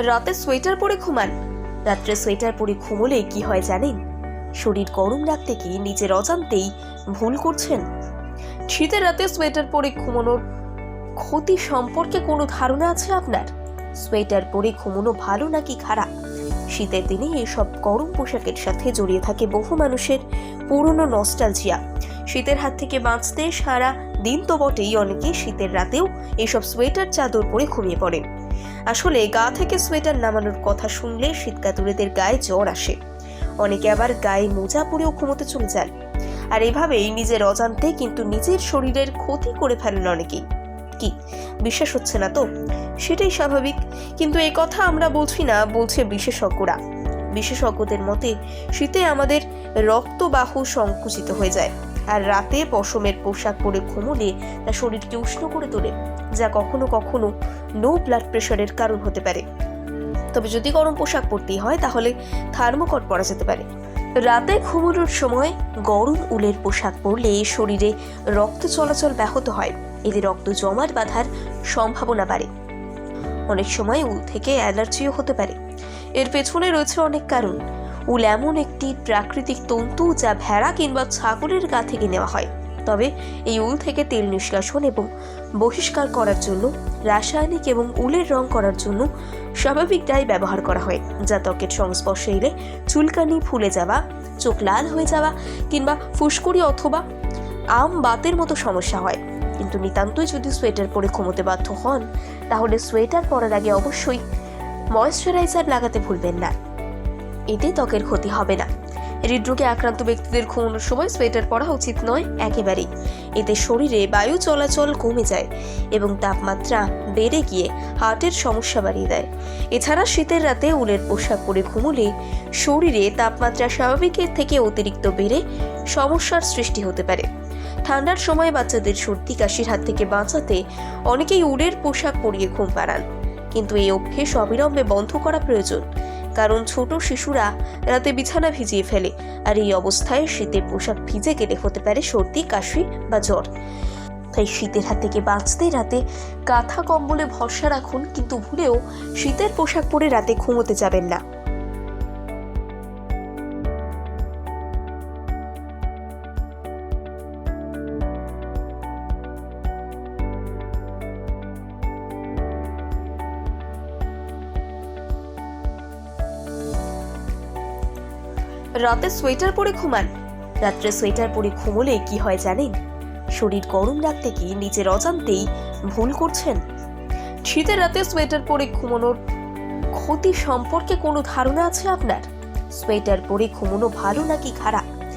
রাতে সোয়েটার পরে ঘুমান? রাত্রে সোয়েটার পরে ঘুমোলে কি হয় জানেন? শরীর গরম রাখতে গিয়ে নিজের অজান্তেই ভুল করছেন। শীতের রাতে সোয়েটার পরে ঘুমানোর ক্ষতি সম্পর্কে কোনো ধারণা আছে আপনার? সোয়েটার পরে ঘুমানো ভালো নাকি খারাপ? শীতের দিনে এসব গরম পোশাকের সাথে জড়িয়ে থাকে বহু মানুষের পুরনো নস্টালজিয়া। শীতের হাত থেকে বাঁচতে সারা দিন তো বটেই, অনেকে শীতের রাতেও এসব সোয়েটার চাদর পরে ঘুমিয়ে পড়েন। আসলে গা থেকে সোয়েটার নামানোর কথা শুনলে শীতকাতুরেদের গায়ে জ্বর আসে। অনেকে আবার গায়ে মোজা পরেও ঘুমোতে চলে যান, আর এভাবেই নিজের অজান্তে কিন্তু নিজের শরীরের ক্ষতি করে ফেলেন অনেকেই। কি বিশ্বাস হচ্ছে না তো? সেটাই স্বাভাবিক, কিন্তু এই কথা আমরা বলছি না, বলছে বিশেষজ্ঞরা। বিশেষজ্ঞদের মতে শীতে আমাদের রক্তবাহু সংকুচিত হয়ে যায়, আর রাতে পশমের পোশাক পরে ঘুমোলে তা শরীরকে উষ্ণ করে তোলে, যা কখনো কখনো লো ব্লাড প্রেশারের কারণ হতে পারে। তবে যদি গরম পোশাক পরতেই হয় তাহলে থার্মোকট পরা যেতে পারে। রাতে ঘুমানোর সময় গরম উলের পোশাক পরলে শরীরে রক্ত চলাচল ব্যাহত হয়, এতে রক্ত জমাট বাঁধার সম্ভাবনা বাড়ে। অনেক সময় উল থেকে অ্যালার্জিও হতে পারে। এর পেছনে রয়েছে অনেক কারণ। উল এমন একটি প্রাকৃতিক তন্তু যা ভেড়া কিংবা ছাগলের গা থেকে নেওয়া হয়। তবে এই উল থেকে তেল নিষ্কাশন এবং বহিষ্কার করার জন্য রাসায়নিক এবং উলের রং করার জন্য স্বাভাবিক ডাই ব্যবহার করা হয়, যা ত্বকের সংস্পর্শে এলে চুলকানি, ফুলে যাওয়া, চোখ লাল হয়ে যাওয়া কিংবা ফুসকুড়ি অথবা আম বাতের মতো সমস্যা হয়। কিন্তু নিতান্তই যদি সোয়েটার পরে ঘুমোতে বাধ্য হন, তাহলে সোয়েটার পরার আগে অবশ্যই ময়েশ্চারাইজার লাগাতে ভুলবেন না। এতে ত্বকের ক্ষতি হবে না। হৃদরোগে আক্রান্ত ব্যক্তিদের ঘুমানোর সময় সোয়েটার পরা উচিত নয় একেবারেই। এতে শরীরে বায়ু চলাচল কমে যায় এবং তাপমাত্রা বেড়ে গিয়ে হার্টের সমস্যা বাড়িয়ে দেয়। এছাড়া শীতের রাতে উলের পোশাক পরে ঘুমোলে শরীরে তাপমাত্রা স্বাভাবিকের থেকে অতিরিক্ত বেড়ে সমস্যার সৃষ্টি হতে পারে। ঠান্ডার সময় বাচ্চাদের সর্দি কাশির হাত থেকে বাঁচাতে অনেকেই উলের পোশাক পরিয়ে ঘুম পাড়ান, কিন্তু এই অভ্যেস অবিলম্বে বন্ধ করা প্রয়োজন, কারণ ছোট শিশুরা রাতে বিছানা ভিজিয়ে ফেলে, আর এই অবস্থায় শীতের পোশাক ভিজে গেলে হতে পারে সর্দি, কাশি বা জ্বর। তাই শীতের হাত থেকে বাঁচতে রাতে কাঁথা কম্বলে ভরসা রাখুন, কিন্তু ভুলেও শীতের পোশাক পরে রাতে ঘুমোতে যাবেন না। রাতে সোয়েটার পরে ঘুমান? রাত্রে সোয়েটার পরে ঘুমোলে কি হয় জানেন? শরীর গরম রাখতে গিয়ে নিজের অজান্তেই ভুল করছেন। শীতের রাতে সোয়েটার পরে ঘুমানোর ক্ষতি সম্পর্কে কোনো ধারণা আছে আপনার? সোয়েটার পরে ঘুমানো ভালো নাকি খারাপ?